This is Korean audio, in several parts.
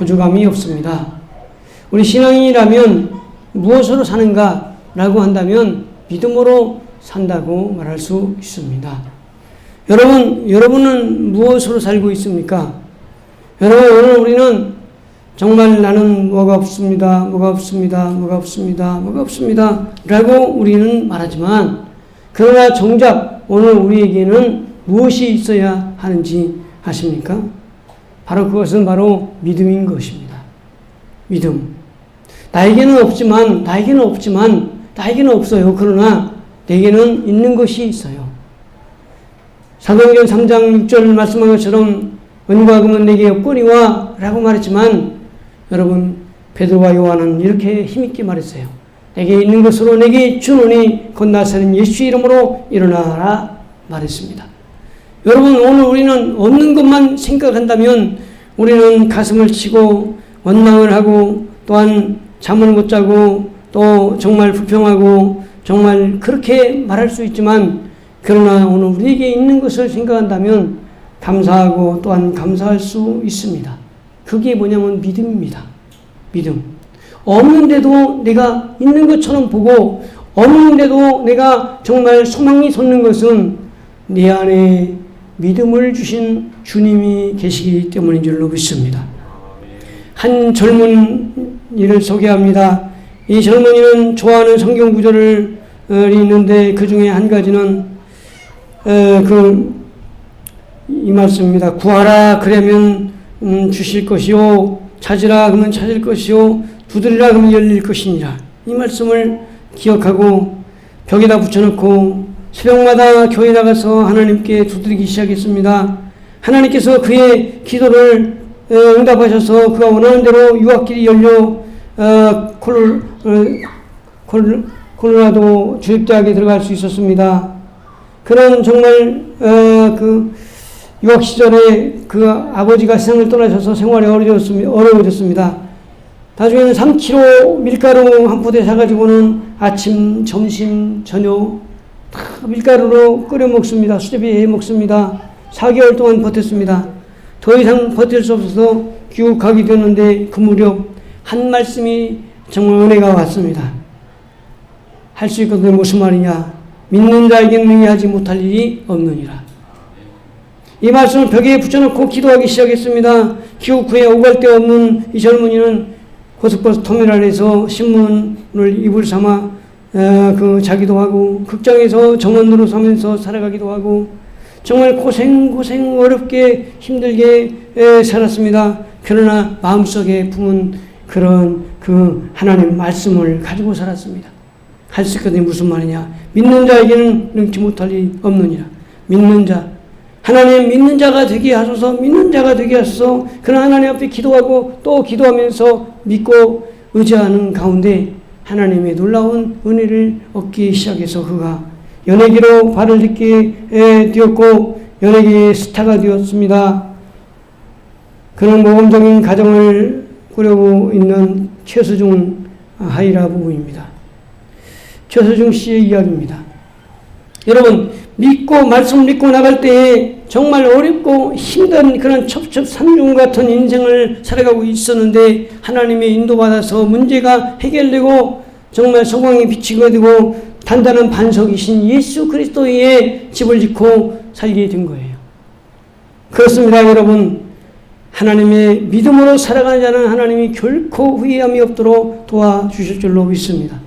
부족함이 없습니다. 우리 신앙인이라면 무엇으로 사는가 라고 한다면 믿음으로 산다고 말할 수 있습니다. 여러분은 무엇으로 살고 있습니까? 여러분, 오늘 우리는 정말 나는 뭐가 없습니다. 라고 우리는 말하지만, 그러나 정작 오늘 우리에게는 무엇이 있어야 하는지 아십니까? 바로 그것은 바로 믿음인 것입니다. 믿음. 나에게는 없어요. 그러나 내게는 있는 것이 있어요. 사도행전 3장 6절 말씀한 것처럼 은과 금은 내게 없거니와 라고 말했지만, 여러분, 베드로와 요한은 이렇게 힘있게 말했어요. 내게 있는 것으로 내게 주노니 곧 나사렛 예수 이름으로 일어나라 말했습니다. 여러분, 오늘 우리는 없는 것만 생각한다면 우리는 가슴을 치고 원망을 하고, 또한 잠을 못 자고, 또 정말 불평하고, 정말 그렇게 말할 수 있지만, 그러나 오늘 우리에게 있는 것을 생각한다면 감사하고 또한 감사할 수 있습니다. 그게 뭐냐면 믿음입니다. 믿음. 없는데도 내가 있는 것처럼 보고, 없는데도 내가 정말 소망이 솟는 것은 내 안에 믿음을 주신 주님이 계시기 때문인 줄로 믿습니다. 한 젊은이를 소개합니다. 이 젊은이는 좋아하는 성경 구절이 있는데 그 중에 한 가지는 이 말씀입니다. 구하라 그러면 주실 것이요, 찾으라 그러면 찾을 것이요, 두드리라 그러면 열릴 것이니라. 이 말씀을 기억하고 벽에다 붙여놓고 새벽마다 교회 나가서 하나님께 두드리기 시작했습니다. 하나님께서 그의 기도를 응답하셔서 그가 원하는 대로 유학길이 열려 콜로라도 주립대학에 들어갈 수 있었습니다. 그런 정말 그 유학 시절에 그 아버지가 세상을 떠나셔서 생활이 어려워졌습니다. 나중에는 3kg 밀가루 한 포대 사가지고는 아침, 점심, 저녁 다 밀가루로 끓여 먹습니다. 수제비 해 먹습니다. 4개월 동안 버텼습니다. 더 이상 버틸 수 없어서 귀국하게 되었는데 그 무렵 한 말씀이 정말 은혜가 왔습니다. 할 수 있거든요. 무슨 말이냐? 믿는 자에게는 능히하지 못할 일이 없느니라. 이 말씀을 벽에 붙여놓고 기도하기 시작했습니다. 귀국 후에 오갈 데 없는 이 젊은이는 고속버스 터미널에서 신문을 이불 삼아 자기도 하고, 극장에서 정원으로 서면서 살아가기도 하고, 정말 고생 어렵게 힘들게 살았습니다. 그러나 마음속에 품은 그런 그 하나님 말씀을 가지고 살았습니다. 할 수 있거든요. 무슨 말이냐? 믿는 자에게는 능치 못할 일이 없느니라. 믿는 자, 하나님 믿는 자가 되게 하소서, 믿는 자가 되게 하소서. 그러나 하나님 앞에 기도하고 또 기도하면서 믿고 의지하는 가운데 하나님의 놀라운 은혜를 얻기 시작해서 그가 연예계로 발을 딛게 되었고 연예계의 스타가 되었습니다. 그런 모범적인 가정을 꾸려고 있는 최수중 하이라 부부입니다. 최수중 씨의 이야기입니다. 여러분, 말씀 믿고 나갈 때에 정말 어렵고 힘든 그런 첩첩산중 같은 인생을 살아가고 있었는데 하나님의 인도받아서 문제가 해결되고 정말 소망이 비치게 되고 단단한 반석이신 예수 그리스도의 집을 짓고 살게 된 거예요. 그렇습니다, 여러분. 하나님의 믿음으로 살아가는 자는 하나님이 결코 후회함이 없도록 도와주실 줄로 믿습니다.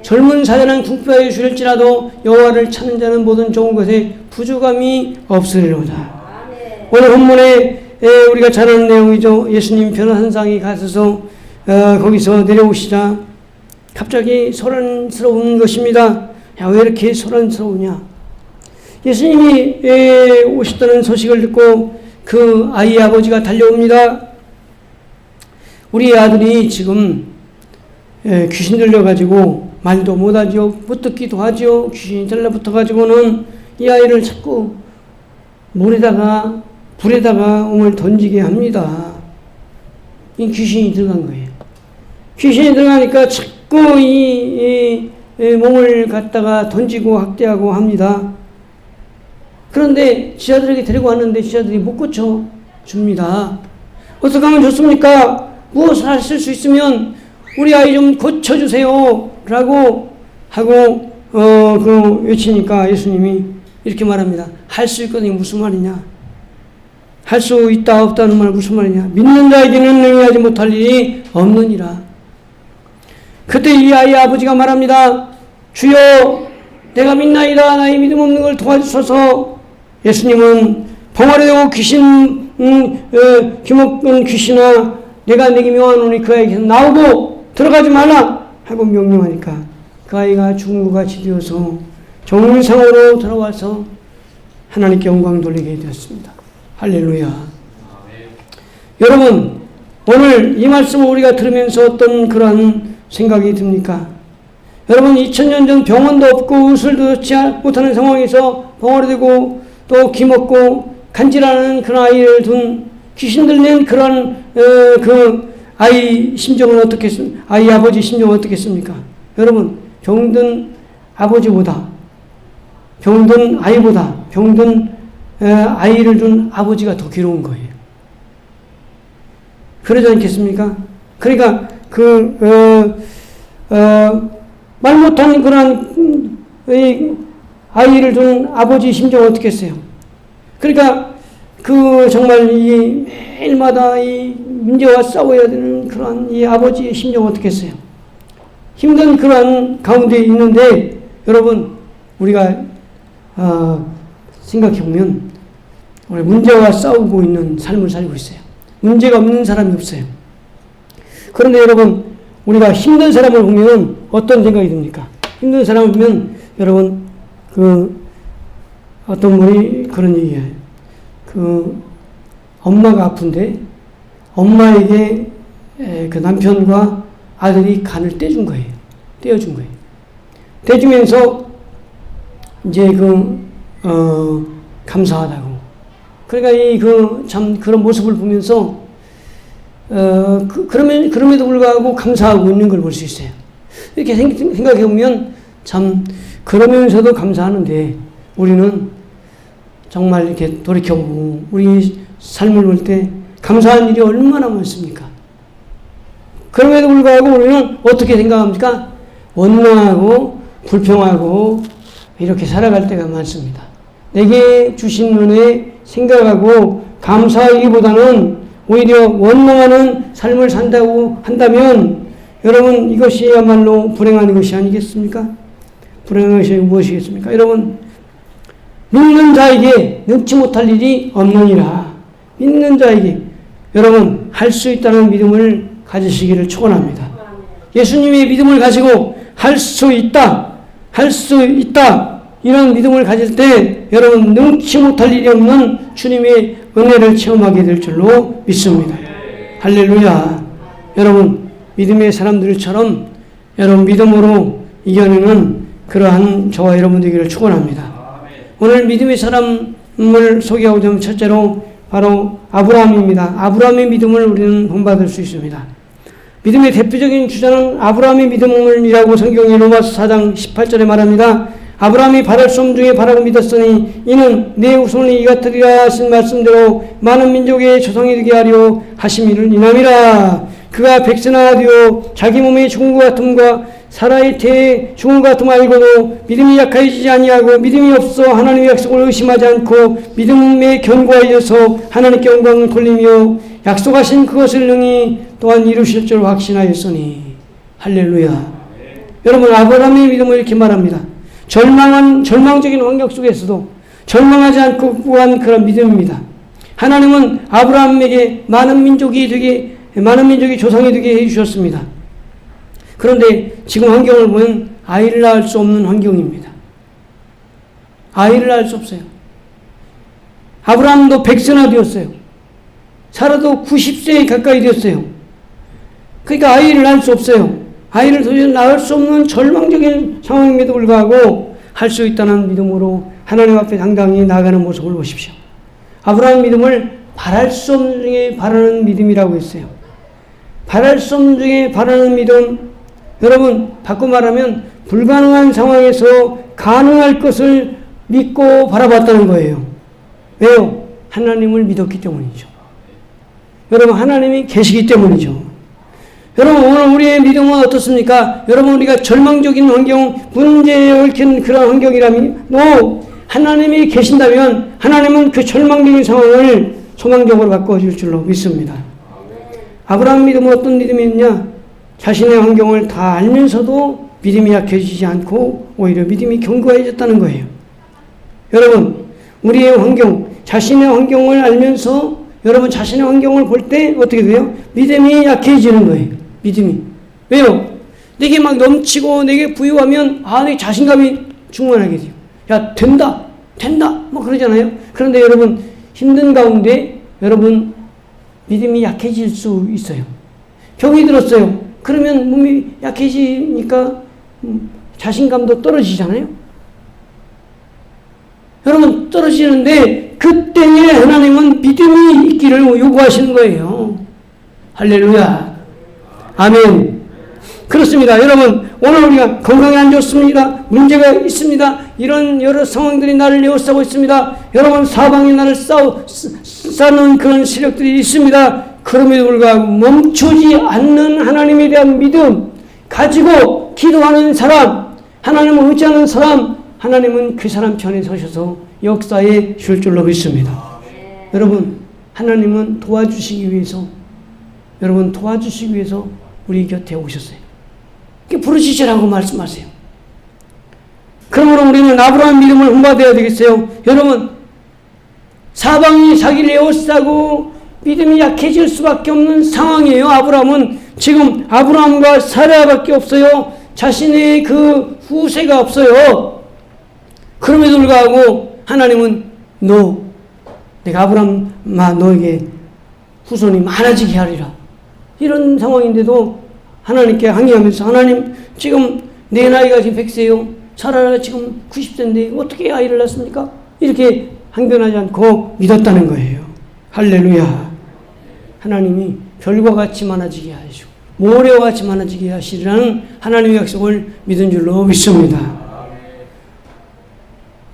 젊은 사자는 궁핍하여 주릴지라도 여호와를 찾는 자는 모든 좋은 것에 부족함이 없으리로다. 오늘 본문에 우리가 잘 아는 내용이죠. 예수님 변화산상에 가셔서 거기서 내려오시자 갑자기 소란스러운 것입니다. 야, 왜 이렇게 소란스러우냐? 예수님이 오셨다는 소식을 듣고 그 아이의 아버지가 달려옵니다. 우리 아들이 지금 귀신 들려가지고 말도 못하죠. 못 듣기도 하죠. 귀신이 달라붙어가지고는 이 아이를 자꾸 불에다가 몸을 던지게 합니다. 이 귀신이 들어간 거예요. 귀신이 들어가니까 자꾸 이 몸을 갖다가 던지고 학대하고 합니다. 그런데 지자들에게 데리고 왔는데 지자들이 못 고쳐줍니다. 어떻게 하면 좋습니까? 무엇을 하실 수 있으면 우리 아이 좀 고쳐주세요 라고 하고 외치니까 예수님이 이렇게 말합니다. 할 수 있거든요. 무슨 말이냐? 할 수 있다 없다는 말 무슨 말이냐? 믿는 자에게는 능히하지 못할 일이 없느니라. 그때 이 아이의 아버지가 말합니다. 주여 내가 믿나이다. 나의 믿음 없는 걸 도와주소서. 예수님은 벙어리되고 귀먹은 귀신아 내가 내게 명하노니 그 아이에게서 나오고 들어가지 말라 하고 명령하니까 그 아이가 죽은 것 같이 되어서 정상으로 돌아와서 하나님께 영광 돌리게 되었습니다. 할렐루야. 여러분 오늘 이 말씀을 우리가 들으면서 어떤 그러한 생각이 듭니까? 여러분 2000년 전 병원도 없고 의술도 좋지 못하는 상황에서 벙어리되고 또 기먹고 간질하는 그런 아이를 둔 귀신들 낸 그런 그 아이 심정은 어떻겠습니까? 아이 아버지 심정은 어떻겠습니까? 여러분 병든 아버지보다 병든 아이보다 병든 아이를 둔 아버지가 더 괴로운 거예요. 그러지 않겠습니까? 그러니까 말 못하는 그런 아이를 둔 아버지 심정은 어떻겠어요? 그러니까 정말 이 매일마다 이 문제와 싸워야 되는 그런 이 아버지의 심정은 어떻겠어요? 힘든 그런 가운데 있는데 여러분 우리가 생각해 보면 우리 문제와 싸우고 있는 삶을 살고 있어요. 문제가 없는 사람이 없어요. 그런데 여러분 우리가 힘든 사람을 보면 어떤 생각이 듭니까? 힘든 사람을 보면 여러분 어떤 분이 그런 얘기해요. 엄마가 아픈데 엄마에게 그 남편과 아들이 간을 떼준 거예요. 떼어준 거예요. 떼주면서 이제 감사하다고. 그러니까 참 그런 모습을 보면서 그럼에도 불구하고 감사하고 있는 걸 볼 수 있어요. 이렇게 생각해 보면 참 그러면서도 감사하는데 우리는 정말 이렇게 돌이켜보고 우리 삶을 볼 때 감사한 일이 얼마나 많습니까? 그럼에도 불구하고 우리는 어떻게 생각합니까? 원망하고 불평하고 이렇게 살아갈 때가 많습니다. 내게 주신 은혜 생각하고 감사하기보다는 오히려 원망하는 삶을 산다고 한다면 여러분 이것이야말로 불행한 것이 아니겠습니까? 불행한 것이 무엇이겠습니까? 여러분 믿는 자에게 능치 못할 일이 없느니라. 믿는 자에게 여러분 할 수 있다는 믿음을 가지시기를 축원합니다. 예수님의 믿음을 가지고 할 수 있다 이런 믿음을 가질 때 여러분 능치 못할 일이 없는 주님의 은혜를 체험하게 될 줄로 믿습니다. 할렐루야. 여러분 믿음의 사람들처럼 여러분 믿음으로 이겨내는 그러한 저와 여러분 되기를 축원합니다. 오늘 믿음의 사람을 소개하고자 하면 첫째로 바로 아브라함입니다. 아브라함의 믿음을 우리는 본받을 수 있습니다. 믿음의 대표적인 주자는 아브라함의 믿음이라고 성경이 로마서 4장 18절에 말합니다. 아브라함이 바랄 수 없는 중에 바라고 믿었으니 이는 내 후손이 이같으리라 하신 말씀대로 많은 민족의 조상이 되게 하려 하심이를 인함이라. 그가 백세나 되어 자기 몸의 죽은 것 같음과 사라의 태에 죽은 것 같음 알고도 믿음이 약해지지 아니하고 믿음이 없어 하나님의 약속을 의심하지 않고 믿음에 견고하여서 하나님께 영광을 돌리며 약속하신 그것을 능히 또한 이루실 줄 확신하였으니. 할렐루야. 여러분 아브라함의 믿음을 이렇게 말합니다. 절망적인 환경 속에서도 절망하지 않고 구한 그런 믿음입니다. 하나님은 아브라함에게 많은 민족이 조상이 되게 해주셨습니다. 그런데 지금 환경을 보면 아이를 낳을 수 없는 환경입니다. 아이를 낳을 수 없어요. 아브라함도 100세나 되었어요. 사라도 90세에 가까이 되었어요. 그러니까 아이를 낳을 수 없어요. 아이를 도저히 낳을 수 없는 절망적인 상황임에도 불구하고 할 수 있다는 믿음으로 하나님 앞에 당당히 나아가는 모습을 보십시오. 아브라함 믿음을 바랄 수 없는 중에 바라는 믿음이라고 했어요. 바랄 수 없는 중에 바라는 믿음. 여러분 바꿔 말하면 불가능한 상황에서 가능할 것을 믿고 바라봤다는 거예요. 왜요? 하나님을 믿었기 때문이죠. 여러분 하나님이 계시기 때문이죠. 여러분, 오늘 우리의 믿음은 어떻습니까? 여러분, 우리가 절망적인 환경, 문제에 얽힌 그런 환경이라도 하나님이 계신다면 하나님은 그 절망적인 상황을 소망적으로 바꿔줄 줄로 믿습니다. 아브라함 믿음은 어떤 믿음이었냐? 자신의 환경을 다 알면서도 믿음이 약해지지 않고 오히려 믿음이 견고해졌다는 거예요. 여러분, 우리의 환경, 자신의 환경을 알면서 여러분 자신의 환경을 볼 때 어떻게 돼요? 믿음이 약해지는 거예요. 믿음이. 왜요? 내게 막 넘치고 내게 부유하면 내 자신감이 충만하게 돼요. 야, 된다 뭐 그러잖아요. 그런데 여러분 힘든 가운데 여러분 믿음이 약해질 수 있어요. 병이 들었어요. 그러면 몸이 약해지니까 자신감도 떨어지잖아요. 여러분 떨어지는데 그때에 하나님은 믿음이 있기를 요구하시는 거예요. 할렐루야. 아멘. 그렇습니다. 여러분, 오늘 우리가 건강이 안 좋습니다. 문제가 있습니다. 이런 여러 상황들이 나를 에워싸고 있습니다. 여러분, 사방이 나를 싸는 그런 세력들이 있습니다. 그럼에도 불구하고 멈추지 않는 하나님에 대한 믿음 가지고 기도하는 사람, 하나님을 의지하는 사람, 하나님은 그 사람 편에 서셔서 역사에 줄 줄로 믿습니다. 여러분, 하나님은 도와주시기 위해서, 여러분 도와주시기 위해서 우리 곁에 오셨어요. 부르시자라고 말씀하세요. 그러므로 우리는 아브라함 믿음을 hum화되어야 되겠어요. 여러분, 사방이 자기를 에워싸고 믿음이 약해질 수밖에 없는 상황이에요. 아브라함은 지금 아브라함과 사라밖에 없어요. 자신의 그 후세가 없어요. 그럼에도 불구하고 하나님은 내가 아브라함아 너에게 후손이 많아지게 하리라. 이런 상황인데도 하나님께 항의하면서 하나님 지금 내 나이가 지금 100세요. 사라가 지금 90세인데 어떻게 아이를 낳습니까? 이렇게 항변하지 않고 믿었다는 거예요. 할렐루야. 하나님이 별과 같이 많아지게 하시고 모래와 같이 많아지게 하시리라는 하나님의 약속을 믿은 줄로 믿습니다.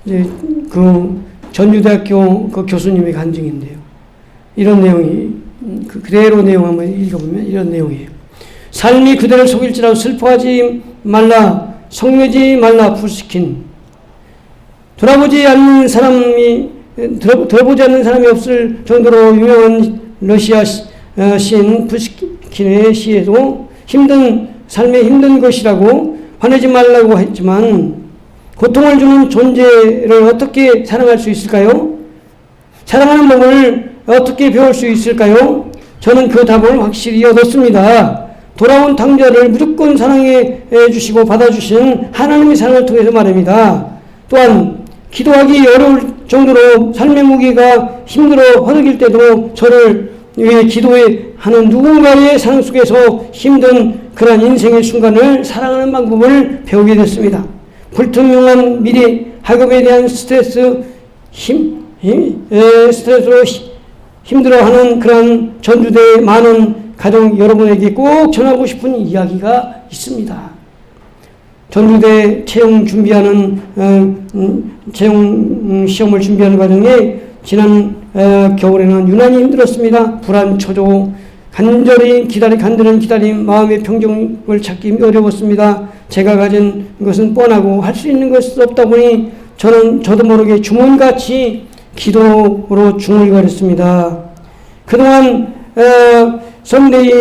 이제 그 전주대학교 그 교수님의 간증인데요. 이런 내용이 그대로 내용 한번 읽어보면 이런 내용이에요. 삶이 그대를 속일지라도 슬퍼하지 말라, 성내지 말라 푸스킨. 들어보지 않는 사람이 없을 정도로 유명한 러시아 시인 푸스킨의 시에도 삶의 힘든 것이라고 화내지 말라고 했지만 고통을 주는 존재를 어떻게 사랑할 수 있을까요? 사랑하는 법을 어떻게 배울 수 있을까요? 저는 그 답을 확실히 얻었습니다. 돌아온 탕자를 무조건 사랑해 주시고 받아주신 하나님의 사랑을 통해서 말입니다. 또한 기도하기 어려울 정도로 삶의 무게가 힘들어 허덕일 때도 저를 위해 기도하는 누군가의 사랑 속에서 힘든 그런 인생의 순간을 사랑하는 방법을 배우게 됐습니다. 불투명한 미래, 학업에 대한 스트레스로 힘들어하는 그런 전주대의 많은 가정 여러분에게 꼭 전하고 싶은 이야기가 있습니다. 전주대 채용 시험을 준비하는 과정에 지난 겨울에는 유난히 힘들었습니다. 불안, 초조, 간절히 기다림, 마음의 평정을 찾기 어려웠습니다. 제가 가진 것은 뻔하고 할 수 있는 것은 없다 보니 저도 모르게 주문같이 기도로 중얼거렸습니다. 그동안 썬데이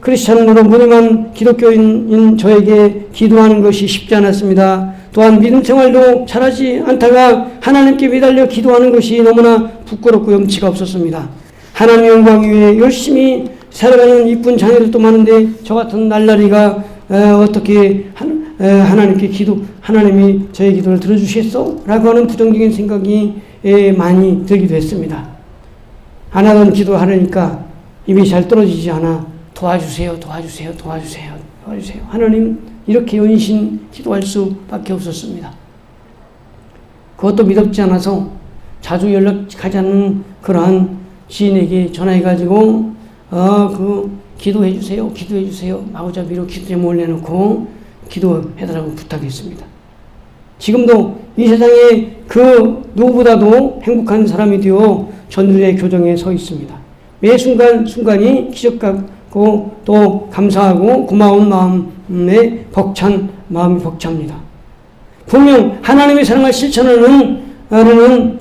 크리스찬으로 무능한 기독교인인 저에게 기도하는 것이 쉽지 않았습니다. 또한 믿음 생활도 잘하지 않다가 하나님께 매달려 기도하는 것이 너무나 부끄럽고 염치가 없었습니다. 하나님 영광 위에 열심히 살아가는 이쁜 자녀들도 많은데 저 같은 날라리가 어떻게 하나님이 저의 기도를 들어주시겠어? 라고 하는 부정적인 생각이 많이 들기도 했습니다. 안 하던 기도하려니까 입이 잘 떨어지지 않아 도와주세요. 하나님 이렇게 연신 기도할 수밖에 없었습니다. 그것도 믿었지 않아서 자주 연락하지 않는 그러한 지인에게 전화해가지고 기도해주세요. 마구잡이로 기도 제목 올려놓고 기도해달라고 부탁했습니다. 지금도 이 세상에 그 누구보다도 행복한 사람이 되어 전주의 교정에 서 있습니다. 매 순간이 기적 고 또 감사하고 고마운 마음에 벅찬 마음이 벅찹니다. 분명 하나님의 사랑을 실천하는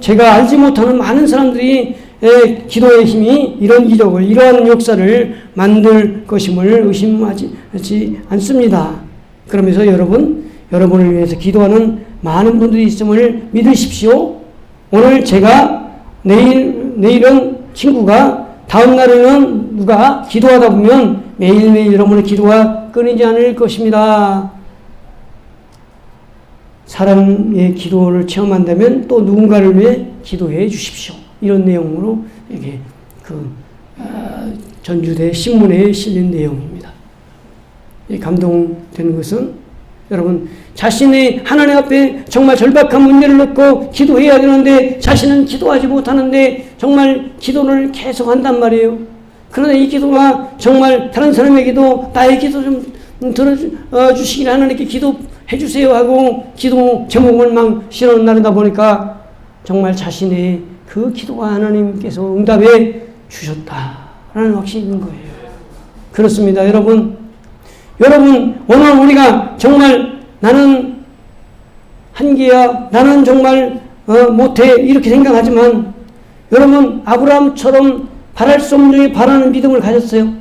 제가 알지 못하는 많은 사람들이 기도의 힘이 이런 기적을, 이러한 역사를 만들 것임을 의심하지 않습니다. 그러면서 여러분을 위해서 기도하는 많은 분들이 있음을 믿으십시오. 오늘 제가 내일은 친구가, 다음 날에는 누가 기도하다 보면 매일매일 여러분의 기도가 끊이지 않을 것입니다. 사람의 기도를 체험한다면 또 누군가를 위해 기도해 주십시오. 이런 내용으로 이게 전주대 신문에 실린 내용입니다. 감동되는 것은 여러분 자신의 하나님 앞에 정말 절박한 문제를 놓고 기도해야 되는데 자신은 기도하지 못하는데 정말 기도를 계속 한단 말이에요. 그러나 이 기도가 정말 다른 사람에게도 나의 기도 좀 들어주시길 하나님께 기도해 주세요 하고 기도 제목을 막 실어나르다 보니까 정말 자신의 그 기도가 하나님께서 응답해 주셨다라는 확신이 있는 거예요. 그렇습니다. 여러분 오늘 우리가 정말 나는 한계야, 나는 정말 못해 이렇게 생각하지만 여러분 아브라함처럼 바랄 수 없는 중에 바라는 믿음을 가졌어요.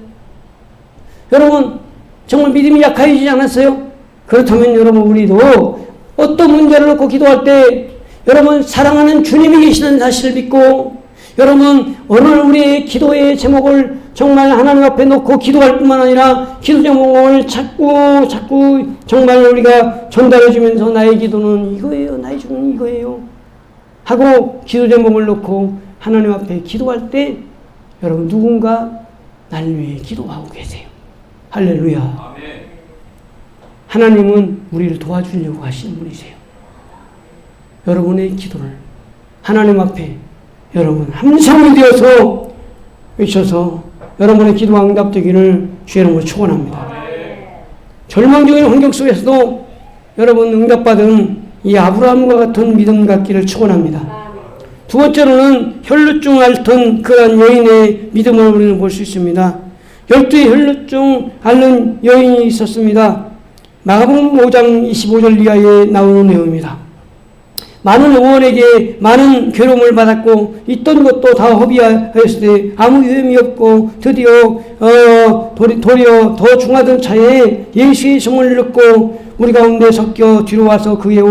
여러분 정말 믿음이 약해지지 않았어요? 그렇다면 여러분 우리도 어떤 문제를 놓고 기도할 때 여러분 사랑하는 주님이 계시는 사실을 믿고 여러분 오늘 우리의 기도의 제목을 정말 하나님 앞에 놓고 기도할 뿐만 아니라 기도 제목을 자꾸 정말 우리가 전달해 주면서 나의 기도는 이거예요, 나의 기도는 이거예요 하고 기도 제목을 놓고 하나님 앞에 기도할 때 여러분 누군가 날 위해 기도하고 계세요. 할렐루야. 하나님은 우리를 도와주려고 하시는 분이세요. 여러분의 기도를 하나님 앞에 여러분 함성이 되어서 외쳐서 여러분의 기도가 응답되기를 주의 이름으로 축원합니다. 절망적인 환경 속에서도 여러분 응답받은 이 아브라함과 같은 믿음 갖기를 축원합니다. 두 번째로는 혈루증 앓던 그런 여인의 믿음을 우리는 볼 수 있습니다. 12의 혈루증 앓는 여인이 있었습니다. 마가복음 5장 25절 이하에 나오는 내용입니다. 많은 의원에게 많은 괴로움을 받았고 있던 것도 다 허비하였을 때 아무 유임이 없고 드디어 도리어 더 중하던 차에 예수의 성을 듣고 우리 가운데 섞여 뒤로 와서 그의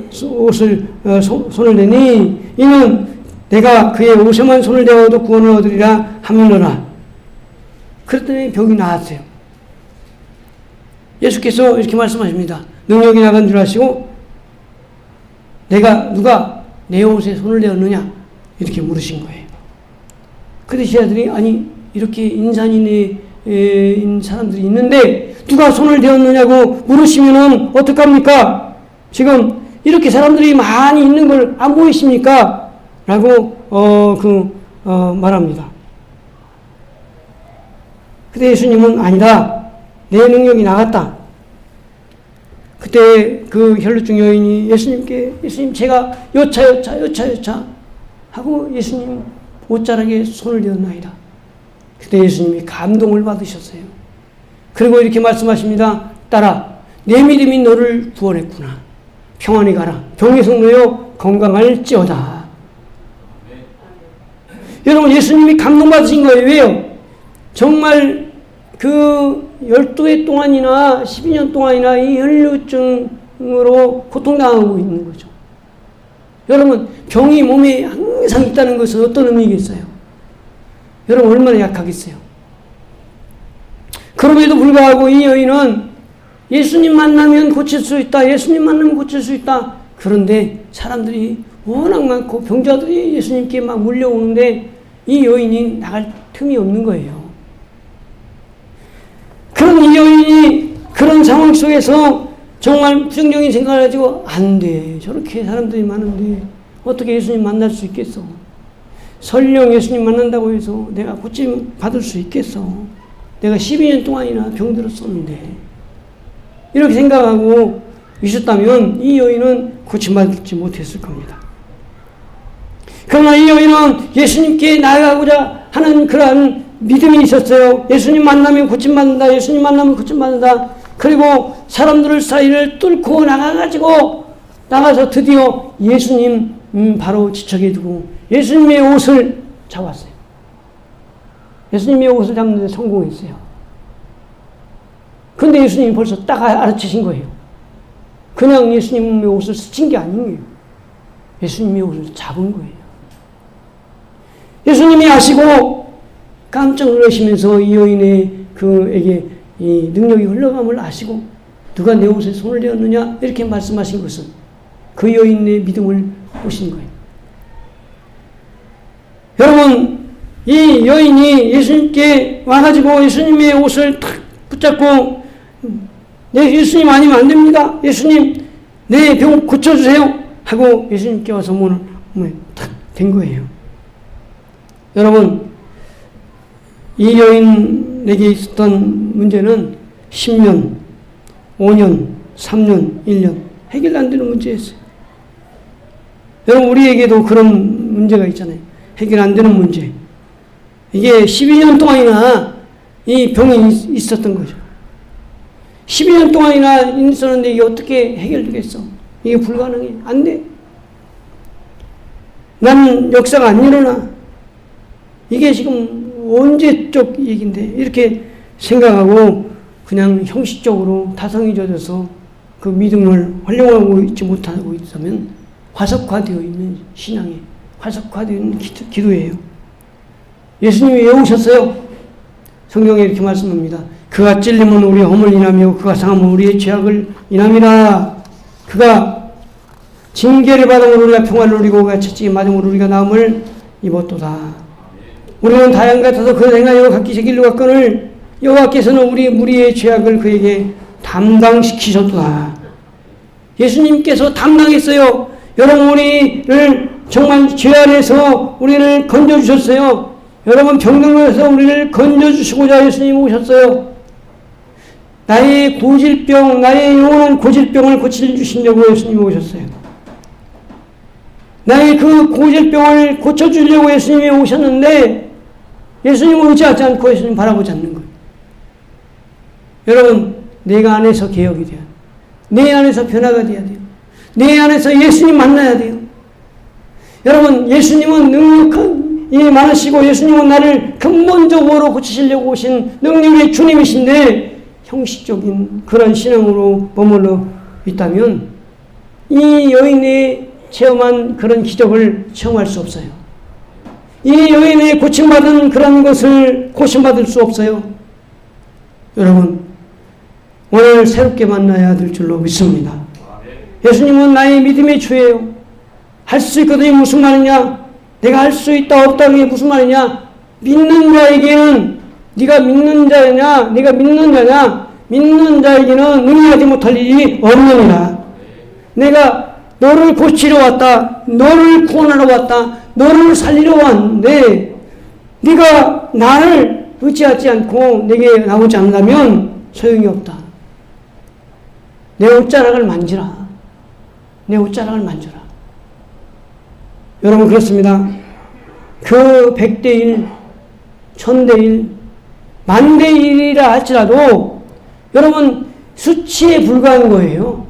손을 대니 이는 내가 그의 옷에만 손을 대어도 구원을 얻으리라 하밀러라. 그랬더니 병이 나았어요. 예수께서 이렇게 말씀하십니다. 능력이 나간 줄 아시고 누가 내 옷에 손을 대었느냐? 이렇게 물으신 거예요. 그때 제자들이 아니 이렇게 인산인해인 사람들이 있는데 누가 손을 대었느냐고 물으시면은 어떡합니까? 지금 이렇게 사람들이 많이 있는 걸 안 보이십니까? 라고 말합니다. 그때 예수님은 아니다. 내 능력이 나갔다. 그때 그 혈루증 여인이 예수님 제가 여차 하고 예수님 옷자락에 손을 대었나이다. 그때 예수님이 감동을 받으셨어요. 그리고 이렇게 말씀하십니다. 딸아, 내 믿음이 너를 구원했구나. 평안히 가라. 병에서 놓여 건강할지어다. 여러분 예수님이 감동받으신 거예요. 왜요? 정말 그 12해 동안이나 12년 동안이나 이 혈루증으로 고통당하고 있는 거죠. 여러분 병이 몸에 항상 있다는 것은 어떤 의미겠어요? 여러분 얼마나 약하겠어요? 그럼에도 불구하고 이 여인은 예수님 만나면 고칠 수 있다. 예수님 만나면 고칠 수 있다. 그런데 사람들이 워낙 많고 병자들이 예수님께 막 몰려오는데 이 여인이 나갈 틈이 없는 거예요. 그런 이 여인이 그런 상황 속에서 정말 부정적인 생각을 가지고 안 돼. 저렇게 사람들이 많은데 어떻게 예수님 만날 수 있겠어? 설령 예수님 만난다고 해서 내가 고침 받을 수 있겠어? 내가 12년 동안이나 병들었었는데 이렇게 생각하고 있었다면 이 여인은 고침받지 못했을 겁니다. 그러나 이 여인은 예수님께 나아가고자 하는 그러한 믿음이 있었어요. 예수님 만나면 고침받는다. 예수님 만나면 고침받는다. 그리고 사람들 사이를 뚫고 나가서 드디어 예수님 바로 지척에 두고 예수님의 옷을 잡았어요. 예수님의 옷을 잡는 데 성공했어요. 근데 예수님이 벌써 딱 알아채신 거예요. 그냥 예수님의 옷을 스친 게 아니에요. 예수님의 옷을 잡은 거예요. 예수님이 아시고 깜짝 놀라시면서 이 여인의 그에게 이 능력이 흘러감을 아시고 누가 내 옷에 손을 대었느냐 이렇게 말씀하신 것은 그 여인의 믿음을 보신 거예요. 여러분, 이 여인이 예수님께 와가지고 예수님의 옷을 탁 붙잡고 내 예수님 아니면 안 됩니다. 예수님 내 병 고쳐주세요 하고 예수님께 와서 문을 탁 댄 거예요. 여러분, 이 여인에게 있었던 문제는 10년, 5년, 3년, 1년 해결 안 되는 문제였어요. 여러분, 우리에게도 그런 문제가 있잖아요. 해결 안 되는 문제. 이게 12년 동안이나 이 병이 있었던 거죠. 12년 동안이나 있었는데 이게 어떻게 해결되겠어? 이게 불가능해. 안 돼. 난 역사가 안 일어나. 이게 지금 언제적 얘기인데 이렇게 생각하고 그냥 형식적으로 타성이 젖어서 그 믿음을 활용하고 있지 못하고 있으면 화석화되어 있는 신앙에 화석화되어 있는 기도예요. 예수님이 왜 오셨어요? 성경에 이렇게 말씀합니다. 그가 찔림은 우리의 허물 인하며 그가 상함은 우리의 죄악을 인함이라. 그가 징계를 받음으로 우리가 평화를 누리고 그가 채찍에 맞음으로 우리가 나음을 입었도다. 우리는 다양 같아서 그 행하여 각기 제 길로 갔거늘 여호와께서는 우리 무리의 죄악을 그에게 담당시키셨도다. 예수님께서 담당했어요. 여러분, 우리를 정말 죄 안에서 우리를 건져주셨어요. 여러분, 병들어서 우리를 건져주시고자 예수님 오셨어요. 나의 고질병, 나의 영원한 고질병을 고쳐주시려고 예수님 오셨어요. 나의 그 고질병을 고쳐주려고 예수님이 오셨는데 예수님을 의지하지 않고 예수님 바라보지 않는 거예요. 여러분, 내가 안에서 개혁이 돼야 돼요. 내 안에서 변화가 돼야 돼요. 내 안에서 예수님 만나야 돼요. 여러분, 예수님은 능력이 많으시고 예수님은 나를 근본적으로 고치시려고 오신 능력의 주님이신데 형식적인 그런 신앙으로 머물러 있다면 이 여인의 체험한 그런 기적을 체험할 수 없어요. 이 여인의 고침받은 그런 것을 고침받을 수 없어요. 여러분, 오늘 새롭게 만나야 될 줄로 믿습니다. 예수님은 나의 믿음의 주예요. 할 수 있거든요. 무슨 말이냐? 내가 할 수 있다 없다는 게 무슨 말이냐? 믿는 자에게는 네가 믿는 자냐? 네가 믿는 자냐? 믿는 자에게는 능력하지 못할 일이 없느니라. 내가 너를 고치러 왔다. 너를 구원하러 왔다. 너를 살리러 왔는데 네가 나를 의지하지 않고 내게 나오지 않는다면 소용이 없다. 내 옷자락을 만지라. 내 옷자락을 만져라. 여러분, 그렇습니다. 그 100대 1, 1000대 1, 만대 1이라 할지라도 여러분 수치에 불과한 거예요.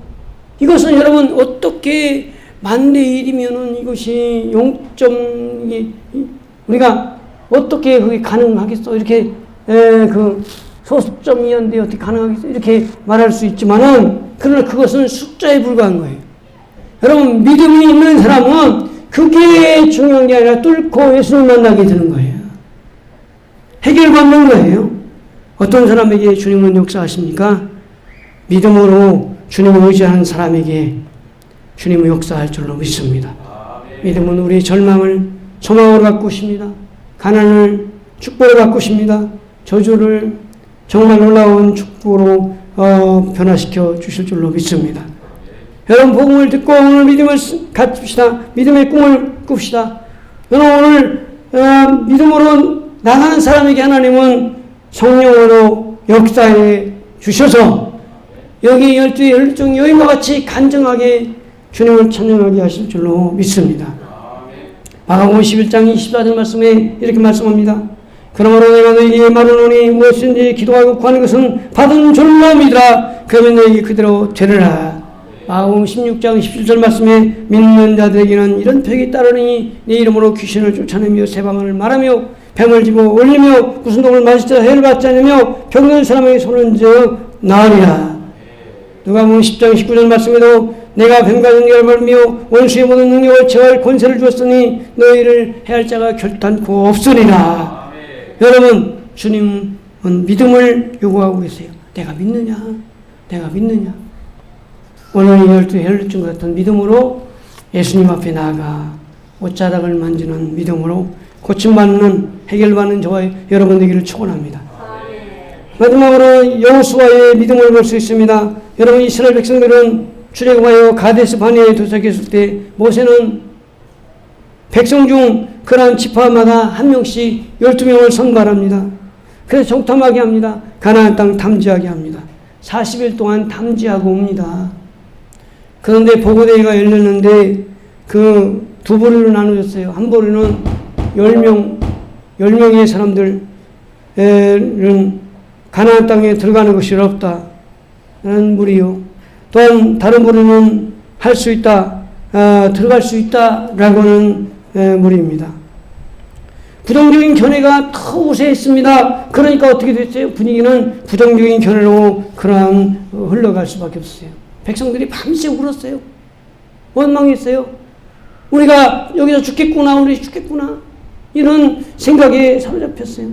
이것은 여러분 어떻게 만대 1이면은 이것이 0. 우리가 어떻게 그게 가능하겠어? 이렇게 그 소수점이었는데 어떻게 가능하겠어? 이렇게 말할 수 있지만은 그러나 그것은 숫자에 불과한 거예요. 여러분, 믿음이 있는 사람은 그게 중요한 게 아니라 뚫고 예수를 만나게 되는 거예요. 해결받는 거예요. 어떤 사람에게 주님은 역사하십니까? 믿음으로 주님을 의지하는 사람에게 주님은 역사할 줄로 믿습니다. 믿음은 우리의 절망을 소망으로 바꾸십니다. 가난을 축복으로 바꾸십니다. 저주를 정말 놀라운 축복으로 변화시켜 주실 줄로 믿습니다. 여러분, 복음을 듣고 오늘 믿음을 갖춥시다. 믿음의 꿈을 꿉시다. 여러분, 오늘 믿음으로 나가는 사람에게 하나님은 성령으로 역사해 주셔서 여기 12종 여인과 같이 간증하게 주님을 찬양하게 하실 줄로 믿습니다. 마가복음 11장 24절 말씀에 이렇게 말씀합니다. 그러므로 내가 너희에게 말하노니 무엇이든지 기도하고 구하는 것은 받은 줄로 믿으라. 그러면 너희에게 그대로 되리라. 마가복음 16장 17절 말씀에 믿는 자들에게는 이런 벽이 따르니 네 이름으로 귀신을 쫓아내며 새 방언을 말하며 뱀을 집어 올리며 무슨 독을 마실 때 해를 받지 않으며 병든 사람에게 손을 얹어 나으리라. 누가복음 10장 19절 말씀에도 내가 뱀과 능력을 말며 원수의 모든 능력을 제어할 권세를 주었으니 너희를 해할 자가 결단코 없으리라. 여러분, 주님은 믿음을 요구하고 계세요. 내가 믿느냐? 내가 믿느냐? 오늘 열두 혈루증 같은 믿음으로 예수님 앞에 나아가 옷자락을 만지는 믿음으로 고침받는, 해결받는 저와 여러분 되기를 축원합니다. 마지막으로 여호수아의 믿음을 볼 수 있습니다. 여러분, 이스라엘 백성들은 출애굽하여 가데스 바네아에 도착했을 때 모세는 백성 중 그러한 지파마다 한 명씩 12명을 선발합니다. 그래서 정탐하게 합니다. 가나안 땅 탐지하게 합니다. 40일 동안 탐지하고 옵니다. 그런데 보고대회가 열렸는데 그 두 부류로 나누었어요. 한 부류는 10명의 사람들은 가나안 땅에 들어가는 것이 어렵다는 무리요. 또한 다른 부류는 할 수 있다, 들어갈 수 있다라고 하는 무리입니다. 부정적인 견해가 더 우세했습니다. 그러니까 어떻게 됐어요? 분위기는 부정적인 견해로 그러한 흘러갈 수밖에 없어요. 백성들이 밤새 울었어요. 원망했어요. 우리가 여기서 죽겠구나, 우리 죽겠구나. 이런 생각에 사로잡혔어요.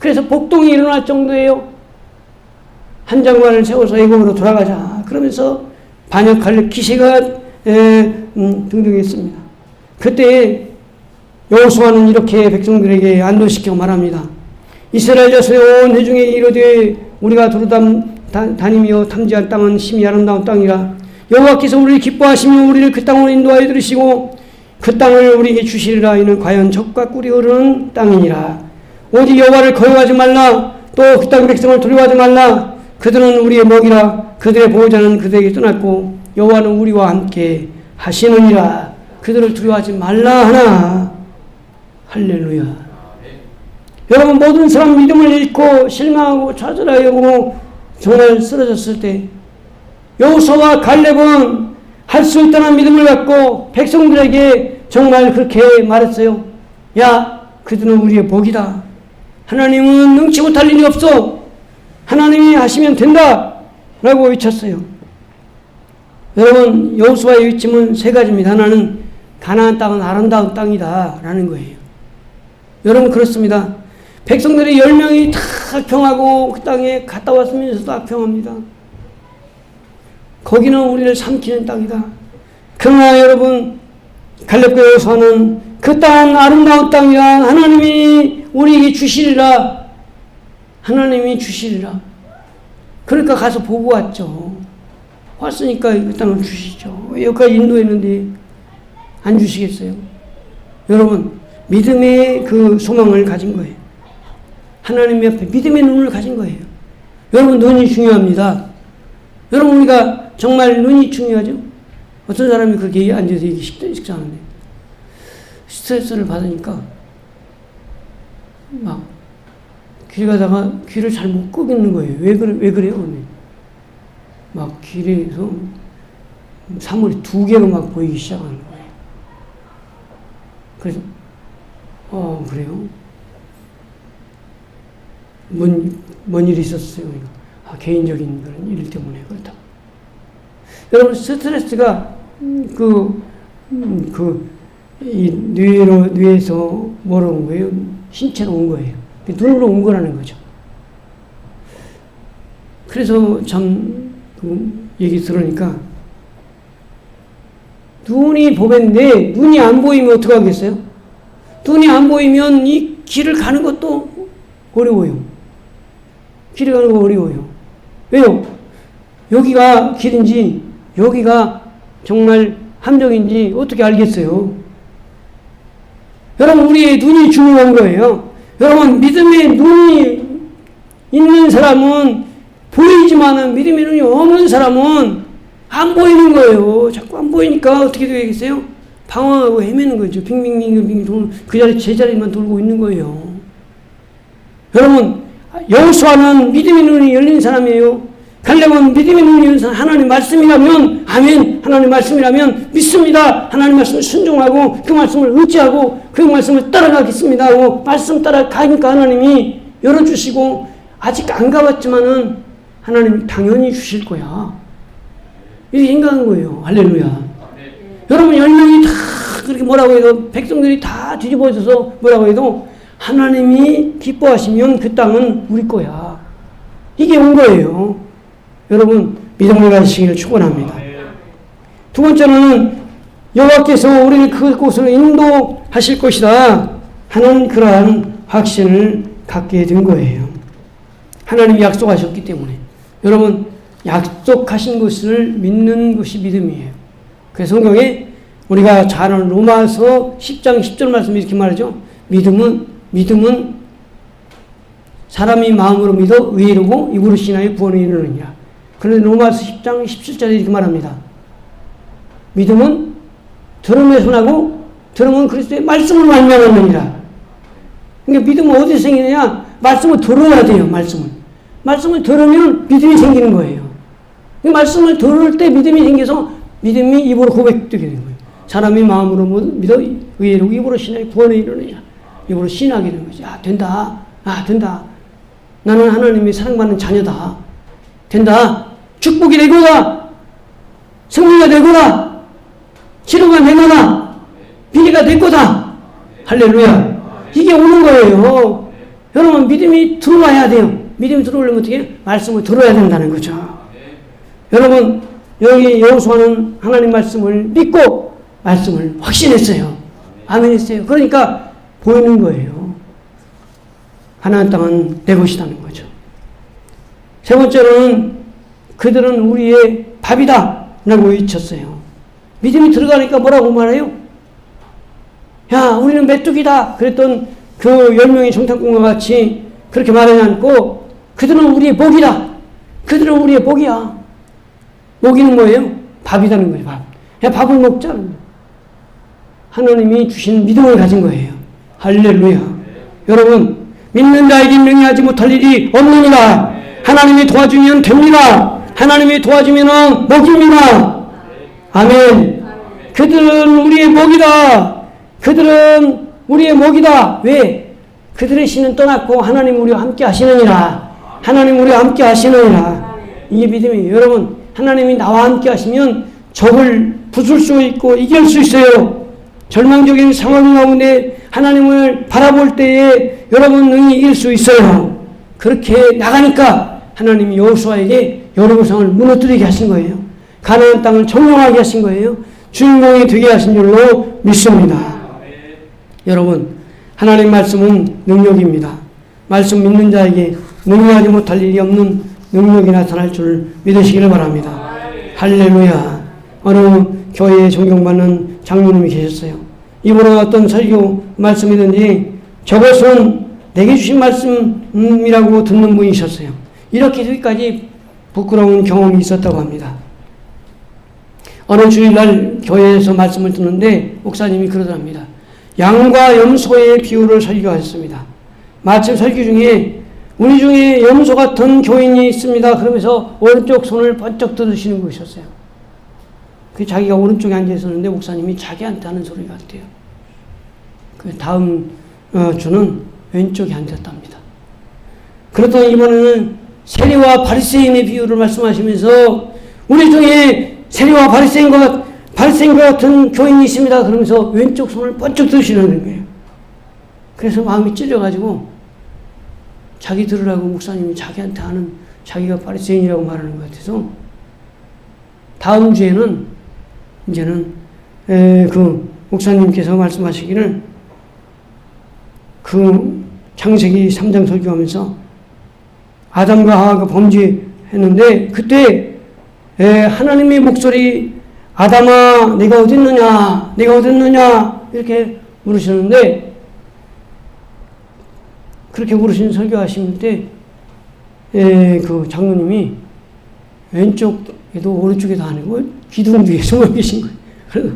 그래서 복동이 일어날 정도예요. 한 장관을 세워서 애굽으로 돌아가자. 그러면서 반역할 기세가 등등했습니다. 그때 여호수아는 이렇게 백성들에게 안도시켜 말합니다. 이스라엘 자손의 온 회중에게 이르되 우리가 다니며 탐지한 땅은 심히 아름다운 땅이라. 여호와께서 우리를 기뻐하시며 우리를 그 땅으로 인도하여 들으시고 그 땅을 우리에게 주시리라. 이는 과연 젖과 꿀이 흐르는 땅이니라. 오직 여호와를 거역하지 말라. 또 그 땅 백성을 두려워하지 말라. 그들은 우리의 먹이라. 그들의 보호자는 그들에게 떠났고 여호와는 우리와 함께 하시느니라. 그들을 두려워하지 말라 하나. 할렐루야. 여러분, 모든 사람 믿음을 잃고 실망하고 좌절하고 정말 쓰러졌을 때 여호수아와 갈렙은 할 수 있다는 믿음을 갖고 백성들에게 정말 그렇게 말했어요. 야, 그들은 우리의 복이다. 하나님은 능치 못할 일이 없어. 하나님이 하시면 된다 라고 외쳤어요. 여러분, 여호수아의 외침은 세 가지입니다. 하나는 가나안 땅은 아름다운 땅이다 라는 거예요. 여러분, 그렇습니다. 백성들이 10명이 다 악평하고 그 땅에 갔다 왔으면서도 악평합니다. 거기는 우리를 삼키는 땅이다. 그러나 여러분, 갈렙과 여호수아는 그 땅 아름다운 땅이다. 하나님이 우리에게 주시리라. 하나님이 주시리라. 그러니까 가서 보고 왔죠. 왔으니까 그 땅을 주시죠. 여기까지 인도했는데 안 주시겠어요? 여러분, 믿음의 그 소망을 가진 거예요. 하나님 앞에 믿음의 눈을 가진 거예요. 여러분, 눈이 중요합니다. 여러분, 우리가 정말 눈이 중요하죠? 어떤 사람이 그렇게 앉아서 식사하는데 스트레스를 받으니까 막 길 가다가 귀를 잘 못 끄겠는 거예요. 왜 그래요? 막 길에서 사물이 2개로 막 보이기 시작하는 거예요. 그래서 그래요? 뭔 일이 있었어요? 개인적인 그런 일 때문에 그렇다고. 여러분, 스트레스가 이 뇌에서 뭐로 온 거예요? 신체로 온 거예요. 눈으로 온 거라는 거죠. 그래서 참 얘기 들으니까 눈이 보겠는데 눈이 안 보이면 어떻게 하겠어요? 눈이 안 보이면 이 길을 가는 것도 어려워요. 길을 가는 거 어려워요. 왜요? 여기가 길인지 여기가 정말 함정인지 어떻게 알겠어요? 여러분, 우리의 눈이 중요한 거예요. 여러분, 믿음의 눈이 있는 사람은 보이지만은 믿음의 눈이 없는 사람은 안 보이는 거예요. 자꾸 안 보이니까 어떻게 되겠어요? 방황하고 헤매는 거죠. 빙빙빙빙 그 자리 제자리만 돌고 있는 거예요. 여러분, 여호수아는 믿음의 눈이 열린 사람이에요. 갈렙은 믿음의 눈이 열린 사람. 하나님 말씀이라면 아멘. 하나님 말씀이라면 믿습니다. 하나님 말씀을 순종하고 그 말씀을 의지하고 그 말씀을 따라가겠습니다 하고 말씀 따라가니까 하나님이 열어주시고, 아직 안 가봤지만은 하나님 당연히 주실 거야. 이렇게 생각한 거예요. 할렐루야. 여러분, 10명이 다 그렇게 뭐라고 해도, 백성들이 다 뒤집어져서 뭐라고 해도 하나님이 기뻐하시면 그 땅은 우리 거야. 이게 온 거예요. 여러분, 믿음을 가지시기를 축원합니다. 두 번째는 여호와께서 우리를 그곳으로 인도하실 것이다 하는 그러한 확신을 갖게 된 거예요. 하나님이 약속하셨기 때문에. 여러분, 약속하신 것을 믿는 것이 믿음이에요. 그래서 성경에 우리가 잘 아는 로마서 10장 10절 말씀이 이렇게 말하죠. 믿음은 사람이 마음으로 믿어 의에 이르고 입으로 신하여 구원에 이르느니라. 그런데 로마서 10장 17절에 이렇게 말합니다. 믿음은 들음에서 나고 들음은 그리스도의 말씀을 말미암았느니라. 그러니까 믿음은 어디서 생기느냐? 말씀을 들어야 돼요. 말씀을 들으면 믿음이 생기는 거예요. 그 말씀을 들을 때 믿음이 생겨서 믿음이 입으로 고백되게 되는 거예요. 사람이 마음으로 믿어 의에 이르고 입으로 신하여 구원에 이르느니라. 입으로 신하게 되는 거지. 된다. 된다. 나는 하나님의 사랑받는 자녀다. 된다. 축복이 되거라. 승리가 되거라. 치료가 되거라. 비리가 될 거다. 할렐루야. 이게 오는 거예요. 여러분, 믿음이 들어와야 돼요. 믿음이 들어오려면 어떻게? 말씀을 들어야 된다는 거죠. 여러분, 여기 여호수아는 하나님 말씀을 믿고 말씀을 확신했어요. 아멘 했어요. 그러니까 보이는 거예요. 가나안 땅은 내 것이라는 거죠. 세 번째로는 그들은 우리의 밥이다 라고 외쳤어요. 믿음이 들어가니까 뭐라고 말해요? 야, 우리는 메뚜기다 그랬던 그 10명의 정탐꾼과 같이 그렇게 말하지 않고 그들은 우리의 복이다. 그들은 우리의 복이야. 먹이는 뭐예요? 밥이라는 거예요. 밥. 야, 밥을 먹자는 거예요. 하나님이 주신 믿음을 가진 거예요. 할렐루야. 여러분, 믿는 자에게 명령하지 못할 일이 없느니라. 하나님이 도와주면 됩니다. 하나님이 도와주면 먹입니다. 아멘. 그들은 우리의 먹이다. 그들은 우리의 먹이다. 왜? 그들의 신은 떠났고 하나님 우리와 함께 하시느니라. 하나님 우리와 함께 하시느니라. 이게 믿음이에요. 여러분, 하나님이 나와 함께 하시면 적을 부술 수 있고 이길 수 있어요. 절망적인 상황 가운데 하나님을 바라볼 때에 여러분 능히 이길 수 있어요. 그렇게 나가니까 하나님이 여호수아에게 여리고성을 무너뜨리게 하신 거예요. 가나안 땅을 점령하게 하신 거예요. 주인공이 되게 하신 줄로 믿습니다. 여러분, 하나님 말씀은 능력입니다. 말씀 믿는 자에게 능력하지 못할 일이 없는 능력이 나타날 줄 믿으시기를 바랍니다. 할렐루야. 어느 교회에 존경받는 장로님이 계셨어요. 이번에 어떤 설교 말씀이든지 저것은 내게 주신 말씀이라고 듣는 분이셨어요. 이렇게 되기까지 부끄러운 경험이 있었다고 합니다. 어느 주일날 교회에서 말씀을 듣는데 목사님이 그러더랍니다. 양과 염소의 비유를 설교하셨습니다. 마침 설교 중에 우리 중에 염소 같은 교인이 있습니다. 그러면서 오른쪽 손을 번쩍 들으시는 것이었어요. 그 자기가 오른쪽에 앉아 있었는데 목사님이 자기한테 하는 소리 같아요. 그 다음 주는 왼쪽에 앉았답니다. 그렇더니 이번에는 세리와 바리새인의 비유를 말씀하시면서 우리 중에 세리와 바리새인과 같은 교인이 있습니다. 그러면서 왼쪽 손을 번쩍 드시는 거예요. 그래서 마음이 찔려가지고 자기 들으라고 목사님이 자기한테 하는 자기가 바리새인이라고 말하는 것 같아서 다음 주에는 이제는 그 목사님께서 말씀하시기를 그 창세기 3장 설교하면서 아담과 하와가 범죄했는데 그때 하나님의 목소리 아담아 네가 어디 있느냐 네가 어디 있느냐 이렇게 물으시는데 그렇게 물으신 설교하실 때 그 장로님이 왼쪽에도 오른쪽에도 아니고 기둥 위에 숨어 계신 거예요. 그래서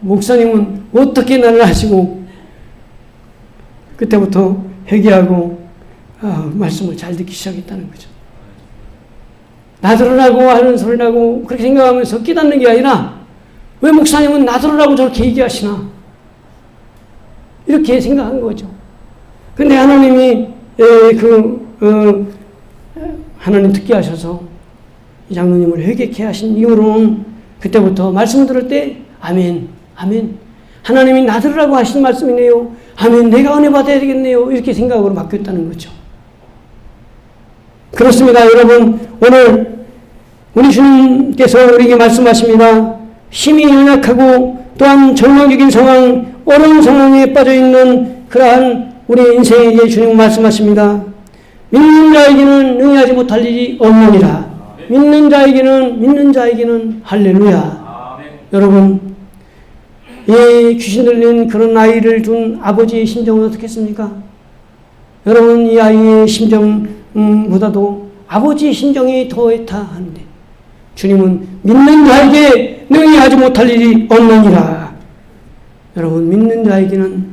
목사님은 어떻게 나를 하시고 그때부터 회개하고 말씀을 잘 듣기 시작했다는 거죠. 나들으라고 하는 소리라고 그렇게 생각하면서 깨닫는 게 아니라 왜 목사님은 나들으라고 저렇게 얘기하시나 이렇게 생각한 거죠. 근데 하나님이 하나님 듣게 하셔서 이 장로님을 회개케 하신 이후로는 그때부터 말씀을 들을 때 아멘, 아멘. 하나님이 나들으라고 하신 말씀이네요. 아멘, 내가 은혜 받아야 되겠네요. 이렇게 생각으로 바뀌었다는 거죠. 그렇습니다. 여러분, 오늘 우리 주님께서 우리에게 말씀하십니다. 힘이 연약하고 또한 절망적인 상황, 어려운 상황에 빠져있는 그러한 우리 인생에게 주님 말씀하십니다. 믿는 자에게는 능히하지 못할 일이 없느니라. 믿는 자에게는 할렐루야. 여러분, 이 귀신 들린 그런 아이를 둔 아버지의 심정은 어떻겠습니까? 여러분, 이 아이의 심정보다도 아버지의 심정이 더 애타한데 주님은 믿는 자에게 능히하지 못할 일이 없느니라. 여러분, 믿는 자에게는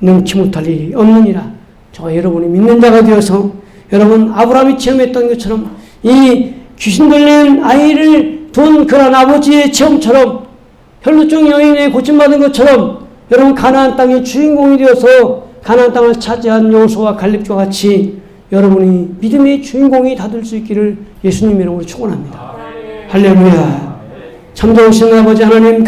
능치 못할 일이 없느니라. 저와 여러분이 믿는 자가 되어서 여러분 아브라함이 체험했던 것처럼 이 귀신 들린 아이를 둔 그런 아버지의 체험처럼 혈루증 여인의 고침받은 것처럼 여러분 가나안 땅의 주인공이 되어서 가나안 땅을 차지한 여호수아와 갈렙과 같이 여러분이 믿음의 주인공이 다 될 수 있기를 예수님 이름으로 축원합니다. 할렐루야. 참 좋으신 아버지 하나님